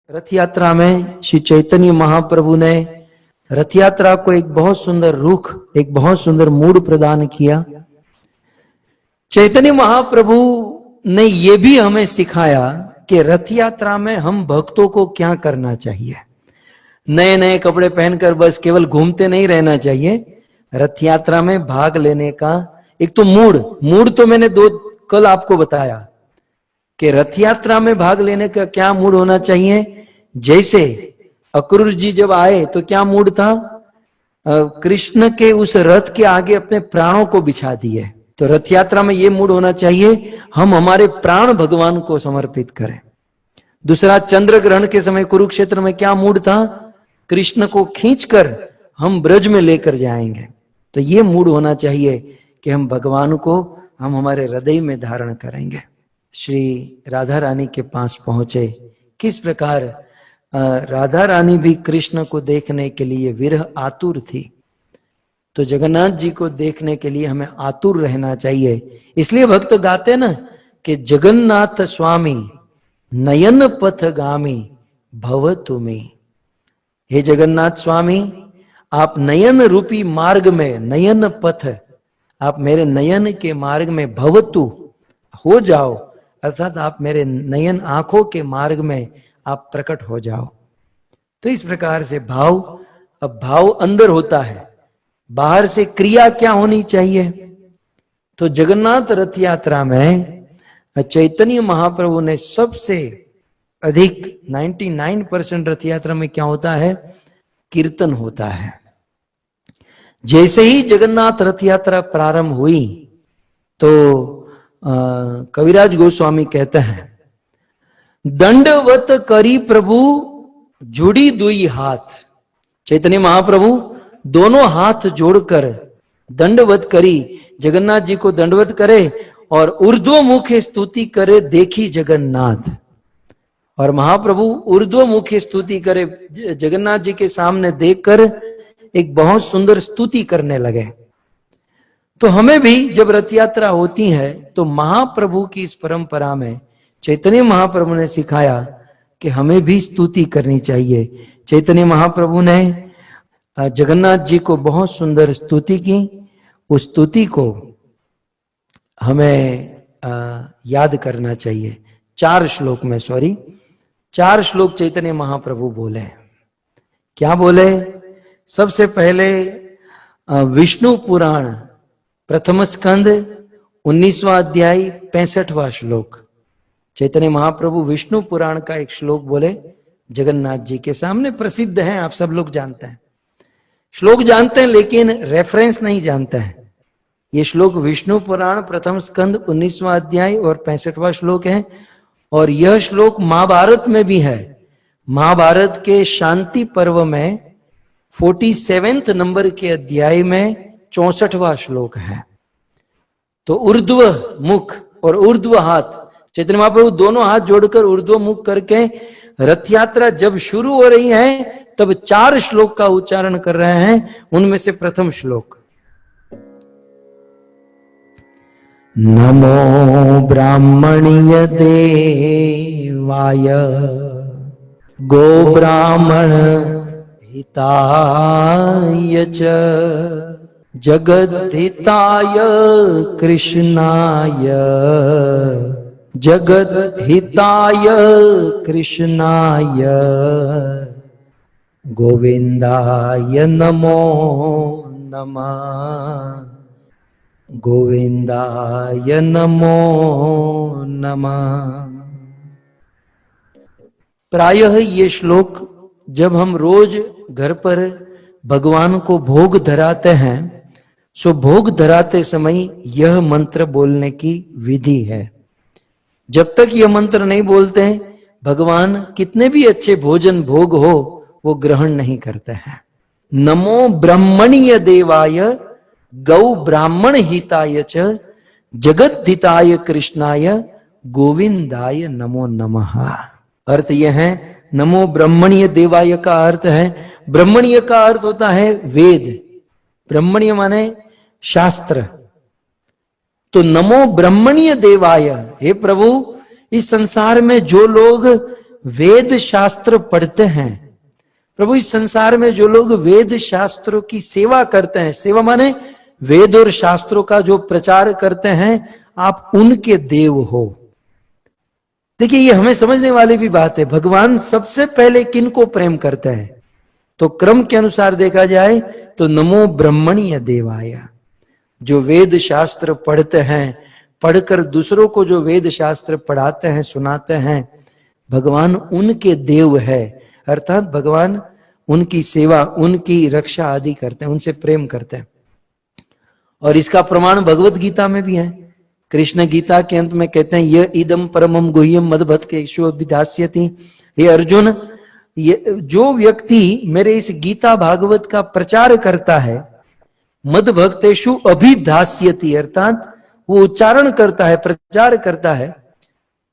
रथ यात्रा में श्री चैतन्य महाप्रभु ने रथ यात्रा को एक बहुत सुंदर रुख, एक बहुत सुंदर मूड प्रदान किया। चैतन्य महाप्रभु ने यह भी हमें सिखाया कि रथ यात्रा में हम भक्तों को क्या करना चाहिए। नए नए कपड़े पहनकर बस केवल घूमते नहीं रहना चाहिए। रथ यात्रा में भाग लेने का एक तो मूड तो मैंने कल आपको बताया कि रथ यात्रा में भाग लेने का क्या मूड होना चाहिए। जैसे अक्रूर जी जब आए तो क्या मूड था, कृष्ण के उस रथ के आगे अपने प्राणों को बिछा दिए। तो रथ यात्रा में ये मूड होना चाहिए, हम हमारे प्राण भगवान को समर्पित करें। दूसरा, चंद्र ग्रहण के समय कुरुक्षेत्र में क्या मूड था, कृष्ण को खींचकर हम ब्रज में लेकर जाएंगे। तो ये मूड होना चाहिए कि हम भगवान को हम हमारे हृदय में धारण करेंगे। श्री राधा रानी के पास पहुंचे, किस प्रकार राधा रानी भी कृष्ण को देखने के लिए विरह आतुर थी। तो जगन्नाथ जी को देखने के लिए हमें आतुर रहना चाहिए। इसलिए भक्त गाते ना कि जगन्नाथ स्वामी नयन पथगामी भव तुमी। हे जगन्नाथ स्वामी, आप नयन रूपी मार्ग में, नयन पथ, आप मेरे नयन के मार्ग में भवतु हो जाओ, अर्थात आप मेरे नयन आंखों के मार्ग में आप प्रकट हो जाओ। तो इस प्रकार से अब भाव अंदर होता है, बाहर से क्रिया क्या होनी चाहिए। तो जगन्नाथ रथ यात्रा में चैतन्य महाप्रभु ने सबसे अधिक 99% रथ यात्रा में क्या होता है, कीर्तन होता है। जैसे ही जगन्नाथ रथ यात्रा प्रारंभ हुई तो कविराज गोस्वामी कहते हैं, दंडवत करी प्रभु जुड़ी दुई हाथ। चैतन्य महाप्रभु दोनों हाथ जोड़कर दंडवत करी, जगन्नाथ जी को दंडवत करे और ऊर्ध्वमुख स्तुति करे, देखी जगन्नाथ। और महाप्रभु ऊर्ध्वमुख स्तुति करे, जगन्नाथ जी के सामने देखकर एक बहुत सुंदर स्तुति करने लगे। तो हमें भी जब रथ यात्रा होती है तो महाप्रभु की इस परंपरा में चैतन्य महाप्रभु ने सिखाया कि हमें भी स्तुति करनी चाहिए। चैतन्य महाप्रभु ने जगन्नाथ जी को बहुत सुंदर स्तुति की। उस स्तुति को हमें याद करना चाहिए। 4 श्लोक चैतन्य महाप्रभु बोले। क्या बोले? सबसे पहले विष्णु पुराण प्रथम स्कंद 19वां अध्याय 65वां श्लोक। चैतन्य महाप्रभु विष्णु पुराण का एक श्लोक बोले जगन्नाथ जी के सामने, प्रसिद्ध है, आप सब लोग जानते हैं। श्लोक जानते हैं लेकिन रेफरेंस नहीं जानते हैं। ये श्लोक विष्णु पुराण प्रथम स्कंद 19वां अध्याय और 65वां श्लोक है। और यह श्लोक महाभारत में भी है। महाभारत के शांति पर्व में 47 नंबर के अध्याय में 64वां श्लोक है। तो ऊर्ध्व मुख और ऊर्ध्व हाथ, चैतन्य महाप्रभु दोनों हाथ जोड़कर ऊर्ध्व मुख करके रथ यात्रा जब शुरू हो रही है तब 4 श्लोक का उच्चारण कर रहे हैं। उनमें से प्रथम श्लोक, नमो ब्राह्मणीय देवाय गो ब्राह्मण हिताय च जगद्धिताय कृष्णाय जगद्धिताय कृष्णाय गोविंदाय नमो नमः गोविंदाय नमो नमः। प्रायः ये श्लोक जब हम रोज घर पर भगवान को भोग धराते हैं, सो भोग धराते समय यह मंत्र बोलने की विधि है। जब तक यह मंत्र नहीं बोलते हैं, भगवान कितने भी अच्छे भोजन भोग हो वो ग्रहण नहीं करते हैं। नमो ब्रह्मणीय देवाय गौ ब्राह्मण हिताय च जगद्धिताय कृष्णाय गोविंदाय नमो नमः। अर्थ यह है, नमो ब्रह्मणीय देवाय का अर्थ है, ब्रह्मणीय का अर्थ होता है वेद, ब्रह्मणीय माने शास्त्र। तो नमो ब्रह्मणीय देवाय, हे प्रभु, इस संसार में जो लोग वेद शास्त्र पढ़ते हैं। प्रभु इस संसार में जो लोग वेद शास्त्रों की सेवा करते हैं, सेवा माने वेद और शास्त्रों का जो प्रचार करते हैं, आप उनके देव हो। देखिए ये हमें समझने वाली भी बात है। भगवान सबसे पहले किनको प्रेम करते हैं? तो क्रम के अनुसार देखा जाए तो नमो ब्रह्मण्य देवाय, जो वेद शास्त्र पढ़ते हैं, पढ़कर दूसरों को जो वेद शास्त्र पढ़ाते हैं, सुनाते हैं, भगवान उनके देव है। अर्थात भगवान उनकी सेवा, उनकी रक्षा आदि करते हैं, उनसे प्रेम करते हैं। और इसका प्रमाण भगवत गीता में भी है। कृष्ण गीता के अंत में कहते हैं, ये इदम परमम गुह्यम मदभक्त केशु विधास्यति। हे अर्जुन, ये जो व्यक्ति मेरे इस गीता भागवत का प्रचार करता है, मद भक्तेषु अभिधास्यति, अर्थात वो उच्चारण करता है, प्रचार करता है,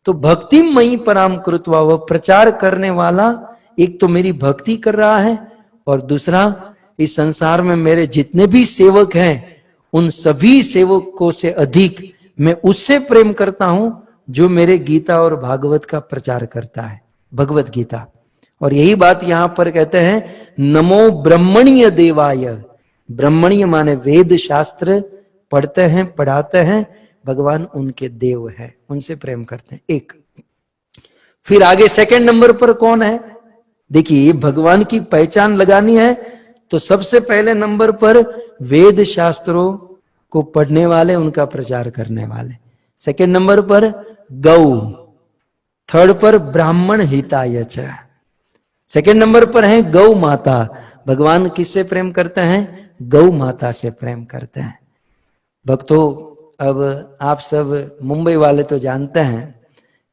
तो भक्ति मई पराम कृत्वा, वह प्रचार करने वाला एक तो मेरी भक्ति कर रहा है, और दूसरा इस संसार में मेरे जितने भी सेवक हैं उन सभी सेवकों से अधिक मैं उससे प्रेम करता हूं जो मेरे गीता और भागवत का प्रचार करता है, भगवत गीता। और यही बात यहां पर कहते हैं, नमो ब्रह्मण्य देवाय। ब्रह्मण्य माने वेद शास्त्र पढ़ते हैं, पढ़ाते हैं, भगवान उनके देव है, उनसे प्रेम करते हैं। एक फिर आगे सेकंड नंबर पर कौन है? देखिए भगवान की पहचान लगानी है तो सबसे पहले नंबर पर वेद शास्त्रों को पढ़ने वाले, उनका प्रचार करने वाले। सेकंड नंबर पर गौ, थर्ड पर ब्राह्मण हिताय च। सेकंड नंबर पर है गौ माता। भगवान किससे प्रेम करते हैं? गौ माता से प्रेम करते हैं। भक्तों, अब आप सब मुंबई वाले तो जानते हैं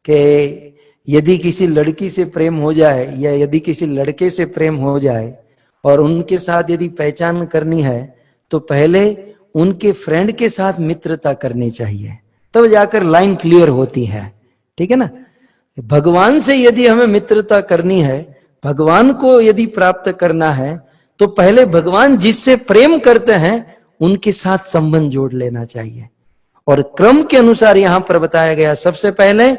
कि यदि किसी लड़की से प्रेम हो जाए या यदि किसी लड़के से प्रेम हो जाए और उनके साथ यदि पहचान करनी है तो पहले उनके फ्रेंड के साथ मित्रता करनी चाहिए, तब जाकर लाइन क्लियर होती है। ठीक है ना? भगवान से यदि हमें मित्रता करनी है, भगवान को यदि प्राप्त करना है, तो पहले भगवान जिससे प्रेम करते हैं उनके साथ संबंध जोड़ लेना चाहिए। और क्रम के अनुसार यहां पर बताया गया, सबसे पहले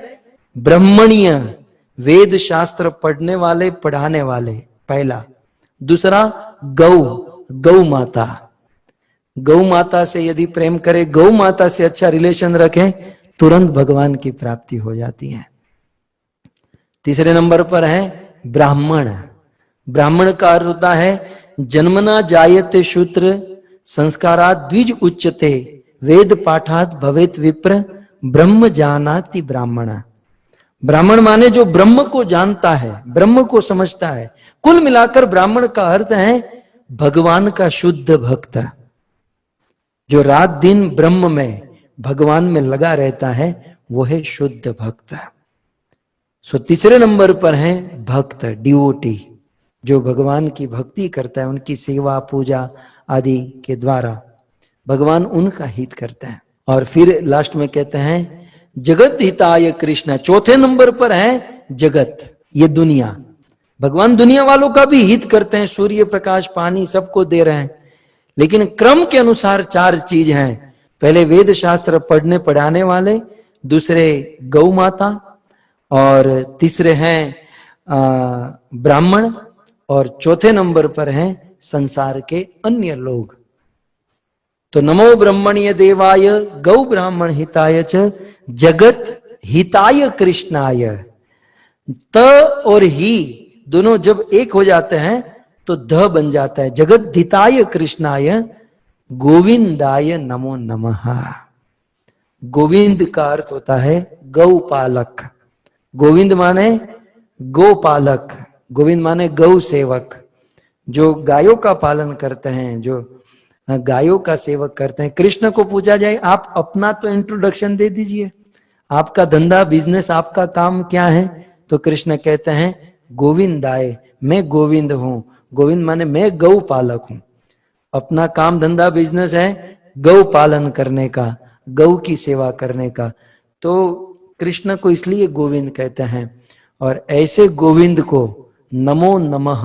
ब्रह्मण्य, वेद शास्त्र पढ़ने वाले, पढ़ाने वाले, पहला। दूसरा गौ, गौ माता। गौ माता से यदि प्रेम करें, गौ माता से अच्छा रिलेशन रखें, तुरंत भगवान की प्राप्ति हो जाती है। तीसरे नंबर पर है ब्राह्मण। ब्राह्मण का अर्थ होता है जन्मना जायते शूद्र संस्कारात द्विज उच्चते वेद पाठात भवेत विप्र ब्रह्म जानाति ब्राह्मण। ब्राह्मण माने जो ब्रह्म को जानता है, ब्रह्म को समझता है। कुल मिलाकर ब्राह्मण का अर्थ है भगवान का शुद्ध भक्त, जो रात दिन ब्रह्म में, भगवान में लगा रहता है, वो है शुद्ध भक्त। सो तीसरे नंबर पर है भक्त, डिवोटी, जो भगवान की भक्ति करता है, उनकी सेवा पूजा आदि के द्वारा भगवान उनका हित करता है। और फिर लास्ट में कहते हैं जगत हिताय कृष्ण। चौथे नंबर पर है जगत, ये दुनिया। भगवान दुनिया वालों का भी हित करते हैं, सूर्य प्रकाश, पानी सबको दे रहे हैं, लेकिन क्रम के अनुसार चार चीज हैं। पहले वेद शास्त्र पढ़ने पढ़ाने वाले, दूसरे गौ माता, और तीसरे हैं ब्राह्मण, और चौथे नंबर पर हैं संसार के अन्य लोग। तो नमो ब्रह्मण्य देवाय गौ ब्राह्मण हिताय च जगत हिताय कृष्णाय। त और ही दोनों जब एक हो जाते हैं तो ध बन जाता है। जगत हिताय कृष्णाय गोविंदाय नमो नमः। गोविंद का अर्थ होता है गौपालक। गोविंद माने गोपालक, गोविंद माने गौ सेवक, जो गायों का पालन करते हैं, जो गायों का सेवक करते हैं। कृष्ण को पूछा जाए, आप अपना तो इंट्रोडक्शन दे दीजिए, आपका धंधा, बिजनेस, आपका काम क्या है? तो कृष्ण कहते हैं गोविंदाय, मैं गोविंद हूं। गोविंद माने मैं गौ पालक हूं। अपना काम धंधा बिजनेस है गौ पालन करने का, गौ की सेवा करने का। तो कृष्ण को इसलिए गोविंद कहते हैं। और ऐसे गोविंद को नमो नमः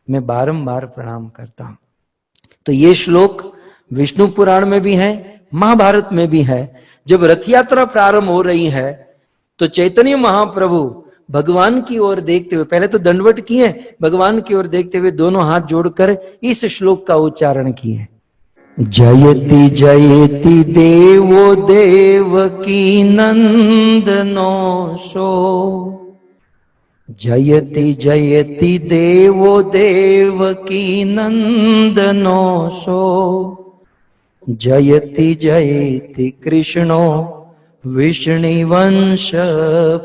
मैं बारंबार प्रणाम करता हूं। तो ये श्लोक विष्णु पुराण में भी है, महाभारत में भी है। जब रथ यात्रा प्रारंभ हो रही है तो चैतन्य महाप्रभु भगवान की ओर देखते हुए, पहले तो दंडवत किए, भगवान की ओर देखते हुए दोनों हाथ जोड़कर इस श्लोक का उच्चारण किए। जयति जयति देवो देवकी नंदनो सो, जयति जयति देवो देवकी नंदनो सो, जयति जयति कृष्णो विष्णुवंश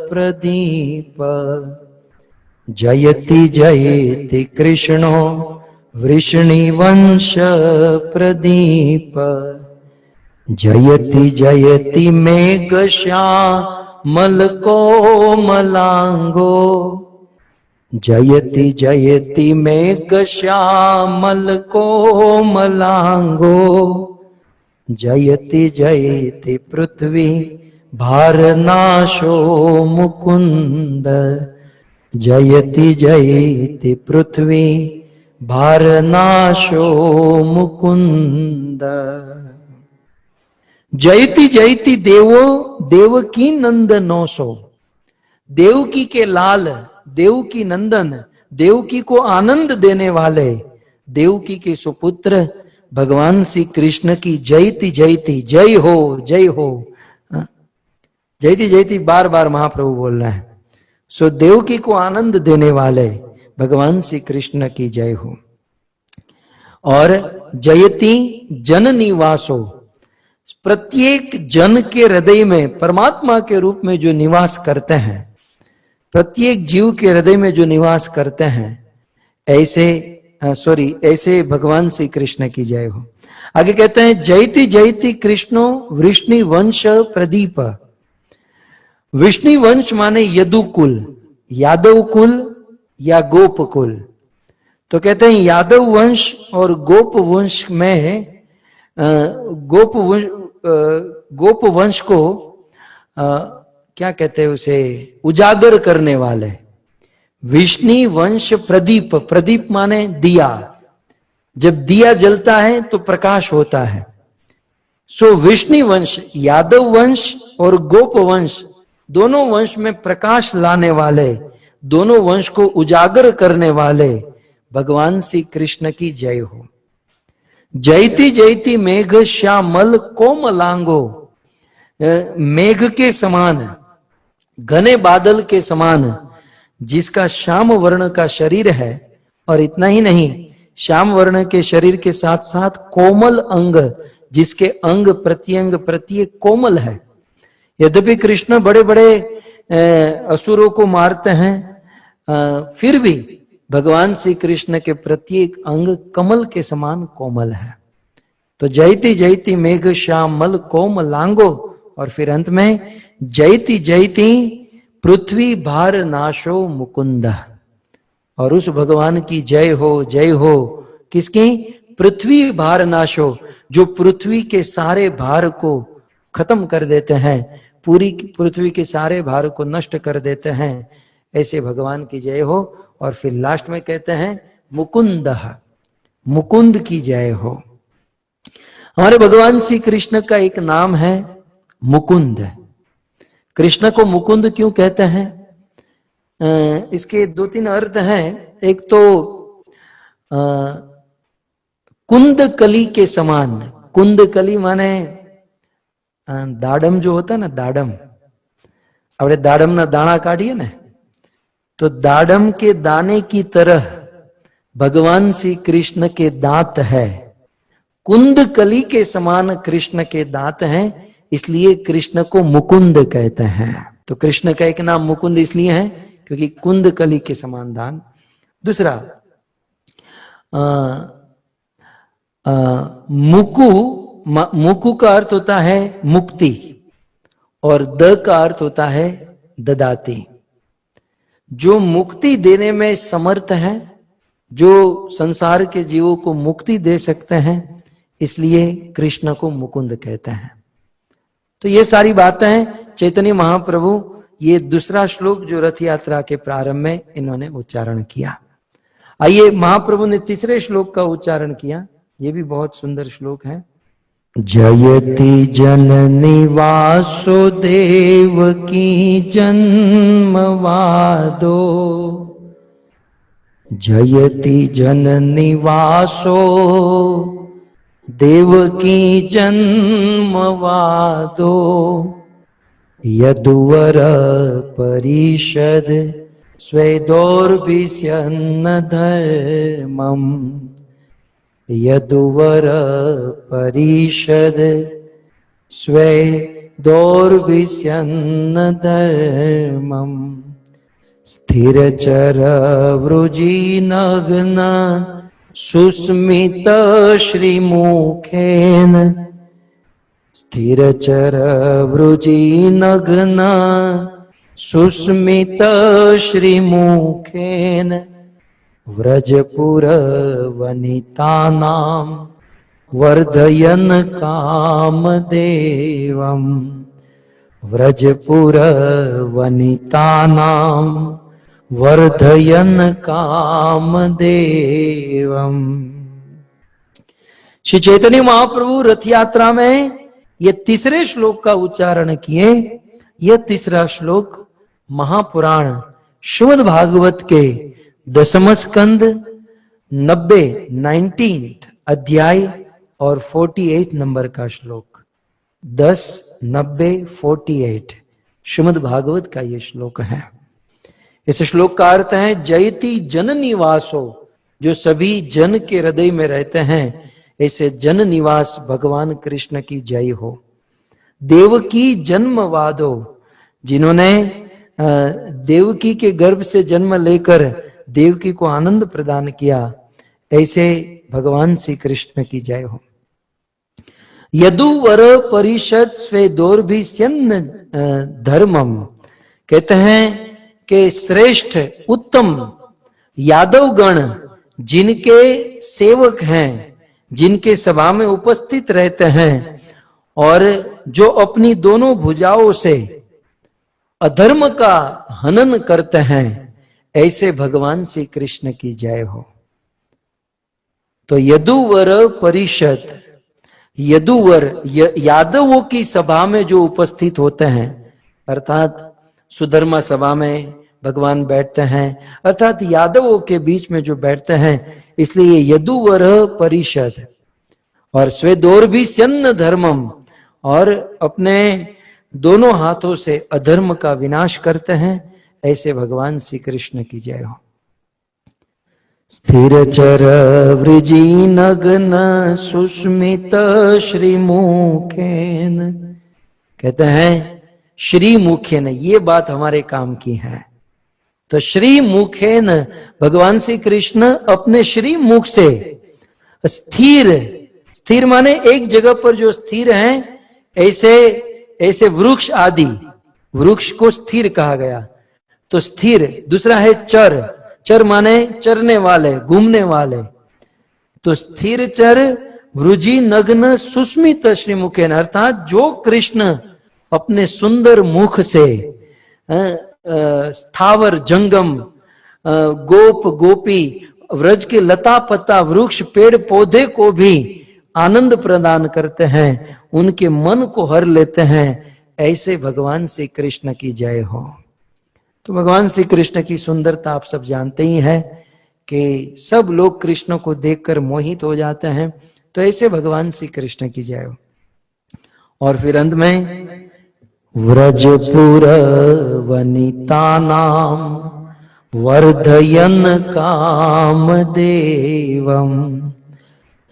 प्रदीप, जयति जयति कृष्णो विष्णुवंश प्रदीप, जयति जयति मेघश्यामल कोमलांगो, जयति जयति मेघश्यामल कोमलांगो, जयति जयति पृथ्वी भारनाशो मुकुंद, जयति जयति पृथ्वी भारनाशो मुकुंद। जयति जयति देवो देवकी नंदनोसो, देवकी के लाल, देवकी नंदन, देवकी को आनंद देने वाले, देवकी के सुपुत्र भगवान श्री कृष्ण की जयति जयति, जय हो जय हो, जयति जयति बार बार महाप्रभु बोल रहे हैं। सो देवकी को आनंद देने वाले भगवान श्री कृष्ण की जय हो। और जयति जन निवासो, प्रत्येक जन के हृदय में परमात्मा के रूप में जो निवास करते हैं, प्रत्येक जीव के हृदय में जो निवास करते हैं, ऐसे भगवान श्री कृष्ण की जय हो। आगे कहते हैं जयति जयति कृष्णो वृष्णि वंश प्रदीप। विष्णु वंश माने यदुकुल, यादव कुल या गोप कुल। तो कहते हैं यादव वंश और गोप वंश में गोप वंश को क्या कहते हैं, उसे उजागर करने वाले। विष्णु वंश प्रदीप, प्रदीप माने दिया, जब दिया जलता है तो प्रकाश होता है। सो विष्णु वंश, यादव वंश और गोप वंश, दोनों वंश में प्रकाश लाने वाले, दोनों वंश को उजागर करने वाले भगवान श्री कृष्ण की जय हो। जयति जयति मेघ श्यामल कोमलांगो, मेघ के समान, घने बादल के समान, जिसका श्याम वर्ण का शरीर है, और इतना ही नहीं, श्याम वर्ण के शरीर के साथ साथ कोमल अंग, जिसके अंग प्रत्यंग प्रत्येक कोमल है। यद्यपि कृष्ण बड़े बड़े असुरों को मारते हैं, फिर भी भगवान श्री कृष्ण के प्रत्येक अंग कमल के समान कोमल है। तो जयति जयति मेघ श्यामल कोमलांगो, और फिर अंत में जयति जयति पृथ्वी भार नाशो मुकुंद। और उस भगवान की जय हो, जय हो किसकी? पृथ्वी भार नाशो, जो पृथ्वी के सारे भार को खत्म कर देते हैं, पूरी पृथ्वी के सारे भार को नष्ट कर देते हैं, ऐसे भगवान की जय हो। और फिर लास्ट में कहते हैं मुकुंद, मुकुंद की जय हो। हमारे भगवान श्री कृष्ण का एक नाम है मुकुंद। कृष्ण को मुकुंद क्यों कहते हैं? इसके दो तीन अर्थ हैं। एक तो कुंद कली के समान, कुंद कली माने दाडम जो होता है ना, दाडम, अपने दाडम ना दाना काटिए ना, तो दाडम के दाने की तरह भगवान श्री कृष्ण के दांत है। कुंद कली के समान कृष्ण के दांत हैं, इसलिए कृष्ण को मुकुंद कहते हैं। तो कृष्ण का एक नाम मुकुंद इसलिए है क्योंकि कुंद कली के समान दान। दूसरा मुकु का अर्थ होता है मुक्ति, और द का अर्थ होता है ददाती। जो मुक्ति देने में समर्थ है, जो संसार के जीवों को मुक्ति दे सकते हैं, इसलिए कृष्ण को मुकुंद कहते हैं। तो ये सारी बातें चैतन्य महाप्रभु, ये दूसरा श्लोक जो रथ यात्रा के प्रारंभ में इन्होंने उच्चारण किया। आइए, महाप्रभु ने तीसरे श्लोक का उच्चारण किया, ये भी बहुत सुंदर श्लोक है। जयति जननी वासुदेवकी जन्मवादो, जयति जननी वासो देवकी जन्मवादो, यदुवर परिषद स्वेदोर्भिष्यन्न धर्मम्, यदुवर परिषद स्वेदोर्भिष्यन्न धर्मम्, स्थिरचर वृजिनग्न सुस्मित श्रीमुखेन, स्थिरचर वृजिनग्न सुस्मित श्रीमुखेन, व्रजपुर वनितानां वर्धयन् कामदेवम्, व्रजपुर वनितानां वर्धयन् कामदेवम्। श्री चैतन्य महाप्रभु रथ यात्रा में ये तीसरे श्लोक का उच्चारण किए। यह तीसरा श्लोक महापुराण श्रीमद् भागवत के 10वें स्कंद 19th अध्याय और 48 नंबर का श्लोक, 10, 90, 48 श्रीमद् भागवत का ये श्लोक है। इस श्लोक का अर्थ है जयति जन निवासो, जो सभी जन के हृदय में रहते हैं, ऐसे जन निवास भगवान कृष्ण की जय हो। देवकी जन्मवादो, जिन्होंने देवकी के गर्भ से जन्म लेकर देवकी को आनंद प्रदान किया, ऐसे भगवान श्री कृष्ण की जय हो। यदुवर परिषद स्वेदोर्भिष्यन्न धर्मम, कहते हैं कि श्रेष्ठ उत्तम यादवगण जिनके सेवक हैं, जिनके सभा में उपस्थित रहते हैं और जो अपनी दोनों भुजाओं से अधर्म का हनन करते हैं, ऐसे भगवान श्री कृष्ण की जय हो। तो यदुवर परिषद, यदुवर यादवों की सभा में जो उपस्थित होते हैं, अर्थात सुधर्मा सभा में भगवान बैठते हैं, अर्थात यादवों के बीच में जो बैठते हैं, इसलिए यदुवर परिषद। और स्वेदोर्भिष्यन्न धर्मम, और अपने दोनों हाथों से अधर्म का विनाश करते हैं, ऐसे भगवान श्री कृष्ण की जय हो। स्थिरचर वृजिनग्न सुस्मित श्रीमुखेन, कहते हैं श्री मुखेन, ये बात हमारे काम की है। तो श्री मुखेन, भगवान श्री कृष्ण अपने श्री मुख से स्थिर, स्थिर माने एक जगह पर जो स्थिर हैं, ऐसे वृक्ष आदि, वृक्ष को स्थिर कहा गया। तो स्थिर, दूसरा है चर, चर माने चरने वाले, घूमने वाले। तो स्थिर चर वृजि नग्न सुस्मित श्रीमुखेन, अर्थात जो कृष्ण अपने सुंदर मुख से स्थावर जंगम, गोप गोपी, व्रज के लता पत्ता, वृक्ष पेड़ पौधे को भी आनंद प्रदान करते हैं, उनके मन को हर लेते हैं, ऐसे भगवान श्री कृष्ण की जय हो। तो भगवान श्री कृष्ण की सुंदरता आप सब जानते ही हैं कि सब लोग कृष्ण को देखकर मोहित हो जाते हैं। तो ऐसे भगवान श्री कृष्ण की जय हो। और फिर अंत में व्रजपुर वनितानां वर्धयन् कामदेवम्,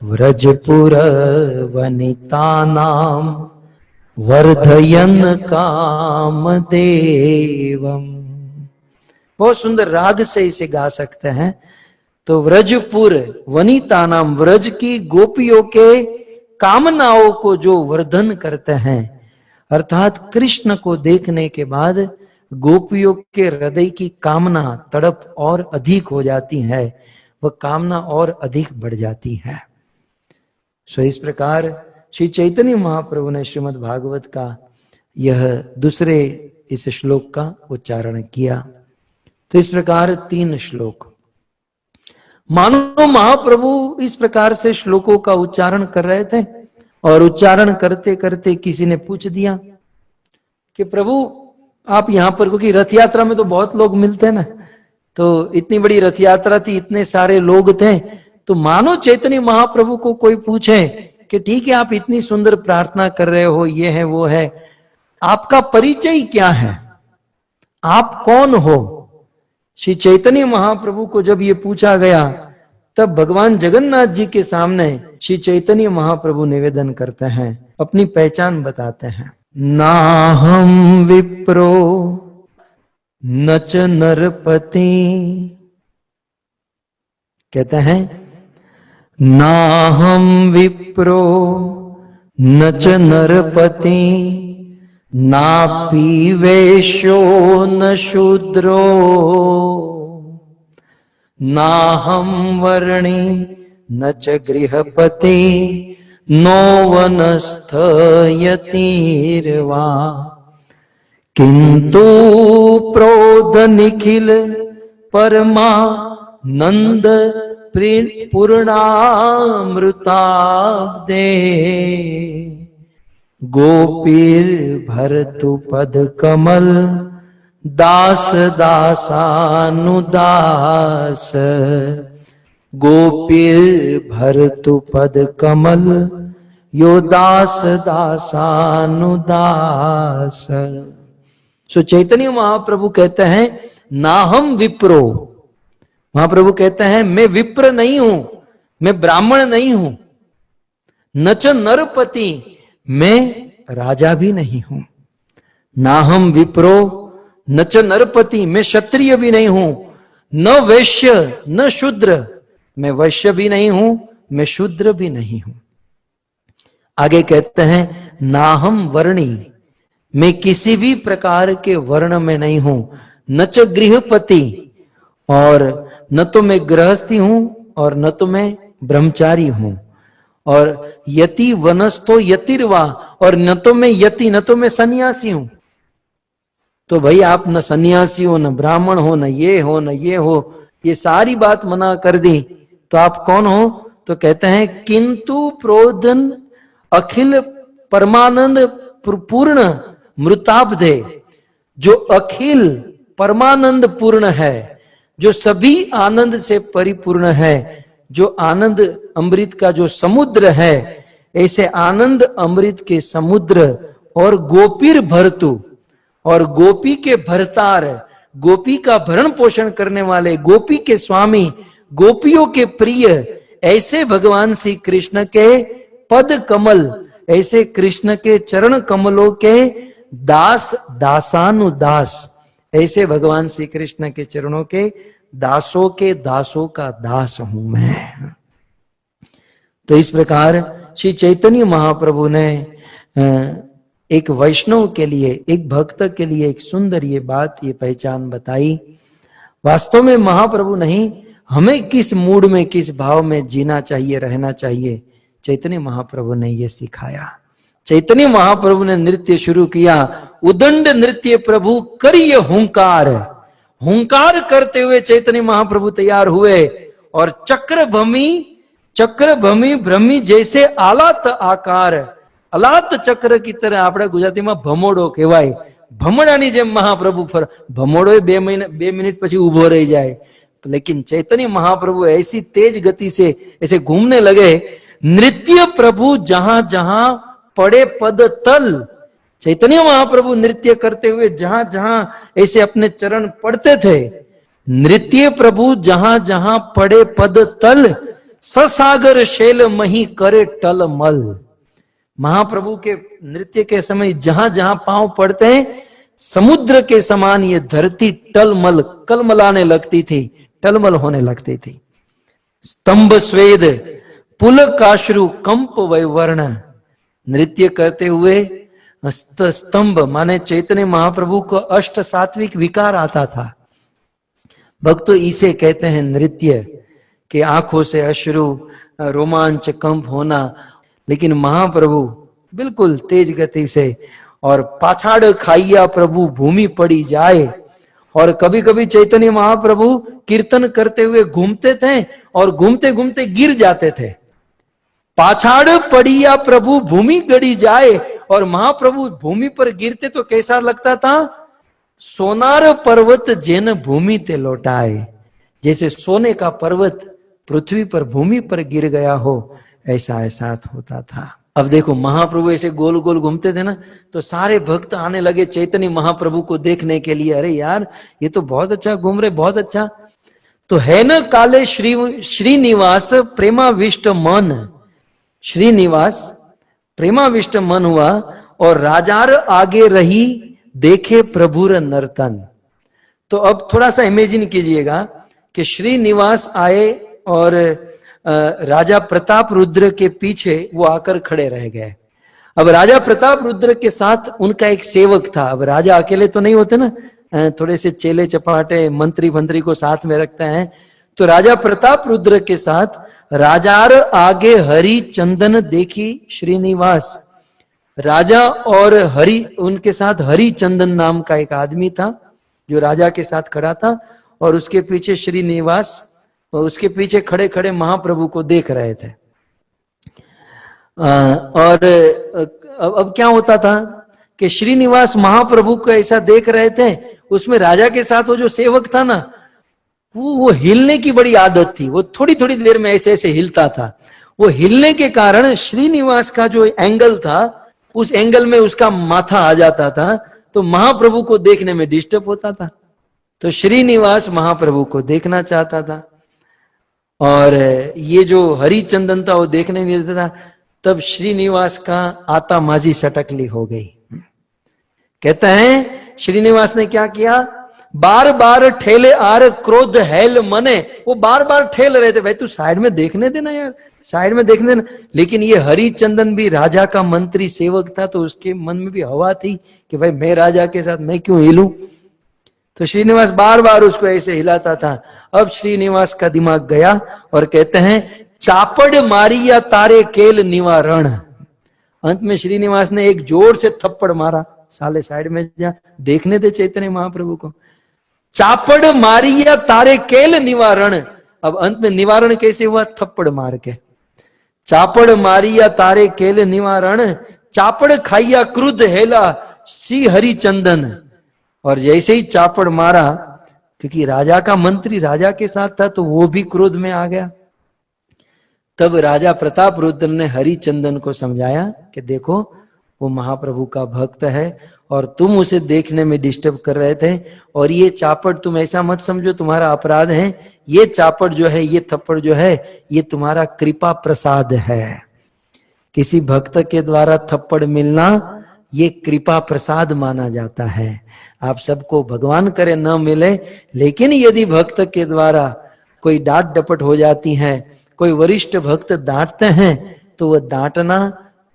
व्रजपुर वनितानां वर्धयन् कामदेवम्। बहुत सुंदर राग से इसे गा सकते हैं। तो व्रजपुर वनिता नाम, व्रज की गोपियों के कामनाओं को जो वर्धन करते हैं, अर्थात कृष्ण को देखने के बाद गोपियों के हृदय की कामना, तड़प और अधिक हो जाती है, वह कामना और अधिक बढ़ जाती है। सो इस प्रकार श्री चैतन्य महाप्रभु ने श्रीमद् भागवत का यह दूसरे इस श्लोक का उच्चारण किया। तो इस प्रकार 3 श्लोक, मानो महाप्रभु इस प्रकार से श्लोकों का उच्चारण कर रहे थे और उच्चारण करते करते किसी ने पूछ दिया कि प्रभु आप यहां पर, क्योंकि रथ यात्रा में तो बहुत लोग मिलते हैं ना, तो इतनी बड़ी रथ यात्रा थी, इतने सारे लोग थे, तो मानो चैतन्य महाप्रभु को कोई पूछे कि ठीक है आप इतनी सुंदर प्रार्थना कर रहे हो, ये है वो है, आपका परिचय क्या है, आप कौन हो। श्री चैतन्य महाप्रभु को जब ये पूछा गया तब भगवान जगन्नाथ जी के सामने श्री चैतन्य महाप्रभु निवेदन करते हैं, अपनी पहचान बताते हैं। नाहं विप्रो न च नरपति, कहते हैं नाहं विप्रो न च नरपति, नापि वैश्यो न शूद्रो, नाहं वर्णी न च गृहपति, नो वनस्थ यतिर्वा, किंतु प्रोध निखिल परमानंद पूर्णामृताब्दे, गोपीर भरतु पद कमल, दास दासानुदास, गोपीर भरतु पद कमल, यो दास दासानुदास। सो चैतन्य महाप्रभु कहते हैं नाहम विप्रो, महाप्रभु कहते हैं मैं विप्र नहीं हूं, मैं ब्राह्मण नहीं हूं, न च नरपति, मैं राजा भी नहीं हूं। नाहम विप्रो न च नरपति, मैं क्षत्रिय भी नहीं हूं, न वैश्य न शूद्र, मैं वैश्य भी नहीं हूं, मैं शूद्र भी नहीं हूं। आगे कहते हैं नाहम वर्णी, मैं किसी भी प्रकार के वर्ण में नहीं हूं, न च गृहपति, और न तो मैं गृहस्थी हूं और न तो मैं ब्रह्मचारी हूं, और यति वनस्थो यतिर्वा, और न तो मैं यति न तो मैं सन्यासी हूं। तो भाई आप न सन्यासी हो, न ब्राह्मण हो, न ये हो न ये हो, ये सारी बात मना कर दी, तो आप कौन हो? तो कहते हैं किंतु प्रोधन अखिल परमानंद पूर्ण मृताब्धे, जो अखिल परमानंद पूर्ण है, जो सभी आनंद से परिपूर्ण है, जो आनंद अमृत का जो समुद्र है, ऐसे आनंद अमृत के समुद्र, और गोपीर भरतु, और गोपी के भरतार, गोपी का भरण पोषण करने वाले, गोपी के स्वामी, गोपियों के प्रिय, ऐसे भगवान श्री कृष्ण के पद कमल, ऐसे कृष्ण के चरण कमलों के दास दासानुदास, ऐसे भगवान श्री कृष्ण के चरणों के दासों का दास हूं मैं। तो इस प्रकार श्री चैतन्य महाप्रभु ने एक वैष्णव के लिए, एक भक्त के लिए एक सुंदर ये बात, ये पहचान बताई। वास्तव में महाप्रभु नहीं, हमें किस मूड में, किस भाव में जीना चाहिए, रहना चाहिए, चैतन्य महाप्रभु ने ये सिखाया। चैतन्य महाप्रभु ने नृत्य शुरू किया, उदंड नृत्य प्रभु करिय हुंकार, हुंकार करते हुए चैतन्य महाप्रभु तैयार हुए, और चक्र भमी भ्रमी जैसे आलात आकार, अलात चक्र की तरह, આપણે ગુજરાતીમાં ભમોડો કહેવાય, ભમડાની જેમ महाप्रभु ફર, ભમોડો 2 મિનિટ પછી ઉભો રહી જાય, लेकिन चैतन्य महाप्रभु ऐसी तेज गति से ऐसे घूमने लगे। नृत्य प्रभु जहां जहां पड़े पद तल, चैतन्य महाप्रभु नृत्य करते हुए जहां जहां ऐसे अपने चरण पड़ते थे, नृत्य प्रभु जहां जहां पड़े पद तल, ससागर शैल मही करे टलमल। महाप्रभु के नृत्य के समय जहां जहां पांव पड़ते हैं, समुद्र के समान ये धरती टलमल, कलमलाने लगती थी, टलमल होने लगती थी। स्तंभ स्वेद पुल काश्रु कंप वैवर्ण, नृत्य करते हुए स्तंभ माने चैतन्य महाप्रभु को अष्ट सात्विक विकार आता था। भक्त इसे कहते हैं नृत्य, कि आंखों से अश्रु, रोमांच, कंप होना। लेकिन महाप्रभु बिल्कुल तेज गति से, और पाछाड़ खाइया प्रभु भूमि पड़ी जाए, और कभी कभी चैतन्य महाप्रभु कीर्तन करते हुए घूमते थे और घूमते घूमते गिर जाते थे। पाछाड़ पड़िया प्रभु भूमि गड़ी जाए, और महाप्रभु भूमि पर गिरते तो कैसा लगता था? सोनार पर्वत जेन भूमि ते लौटाए, जैसे सोने का पर्वत पृथ्वी पर भूमि पर गिर गया हो, ऐसा एहसास होता था। अब देखो महाप्रभु ऐसे गोल गोल घूमते थे ना, तो सारे भक्त आने लगे चैतन्य महाप्रभु को देखने के लिए। अरे यार ये तो बहुत अच्छा घूम रहे, बहुत अच्छा। तो है न काले श्रीनिवास प्रेमाविष्ट मन, श्रीनिवास प्रेमाविष्ट मन हुआ, और राजार आगे रही देखे प्रभुर नर्तन। तो अब थोड़ा सा इमेजिन कीजिएगा कि श्रीनिवास आए और राजा प्रताप रुद्र के पीछे वो आकर खड़े रह गए। अब राजा प्रताप रुद्र के साथ उनका एक सेवक था। अब राजा अकेले तो नहीं होते ना, थोड़े से चेले चपाटे मंत्री को साथ में रखते हैं। तो राजा प्रताप रुद्र के साथ राजार आगे हरि चंदन देखी श्रीनिवास, राजा और हरि, उनके साथ हरि चंदन नाम का एक आदमी था जो राजा के साथ खड़ा था, और उसके पीछे श्रीनिवास, और उसके पीछे खड़े खड़े महाप्रभु को देख रहे थे। और अब क्या होता था कि श्रीनिवास महाप्रभु को ऐसा देख रहे थे, उसमें राजा के साथ वो जो सेवक था ना, वो हिलने की बड़ी आदत थी। वो थोड़ी थोड़ी देर में ऐसे ऐसे हिलता था। वो हिलने के कारण श्रीनिवास का जो एंगल था, उस एंगल में उसका माथा आ जाता था, तो महाप्रभु को देखने में डिस्टर्ब होता था। तो श्रीनिवास महाप्रभु को देखना चाहता था, और ये जो हरिचंदन था वो देखने नहीं देता था। तब श्रीनिवास का आता माजी सटकली हो गई। कहते हैं श्रीनिवास ने क्या किया, बार बार ठेले आर क्रोध हैल मने, वो बार बार ठेल रहे थे, भाई तू साइड में देखने देना यार, साइड में देखने देना। लेकिन ये हरिचंदन भी राजा का मंत्री सेवक था, तो उसके मन में भी हवा थी कि भाई मैं राजा के साथ मैं क्यों हिलूं। तो श्रीनिवास बार बार उसको ऐसे हिलाता था। अब श्रीनिवास का दिमाग गया और कहते हैं चापड़ मारिया तारे केल निवारण। अंत में श्रीनिवास ने एक जोर से थप्पड़ मारा, साले साइड में जा, देखने दे चैतन्य महाप्रभु को। चापड़ मारिया तारे केल निवारण। अब अंत में निवारण कैसे हुआ? थप्पड़ मार के। चापड़ मारिया तारे केल निवारण, चापड़ खाइया क्रुद्ध हेला श्री हरिचंदन। और जैसे ही चापड़ मारा, क्योंकि राजा का मंत्री राजा के साथ था, तो वो भी क्रोध में आ गया। तब राजा प्रताप रुद्र ने हरिचंदन को समझाया कि देखो वो महाप्रभु का भक्त है और तुम उसे देखने में डिस्टर्ब कर रहे थे, और ये चापड़ तुम ऐसा मत समझो तुम्हारा अपराध है, ये चापड़ जो है, ये थप्पड़ जो है, ये तुम्हारा कृपा प्रसाद है। किसी भक्त के द्वारा थप्पड़ मिलना ये कृपा प्रसाद माना जाता है। आप सबको भगवान करे न मिले, लेकिन यदि भक्त के द्वारा कोई डांट डपट हो जाती है, कोई वरिष्ठ भक्त डांटते हैं, तो वह डांटना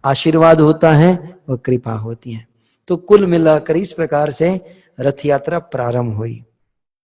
आशीर्वाद होता है, वह कृपा होती है। तो कुल मिलाकर इस प्रकार से रथ यात्रा प्रारंभ हुई।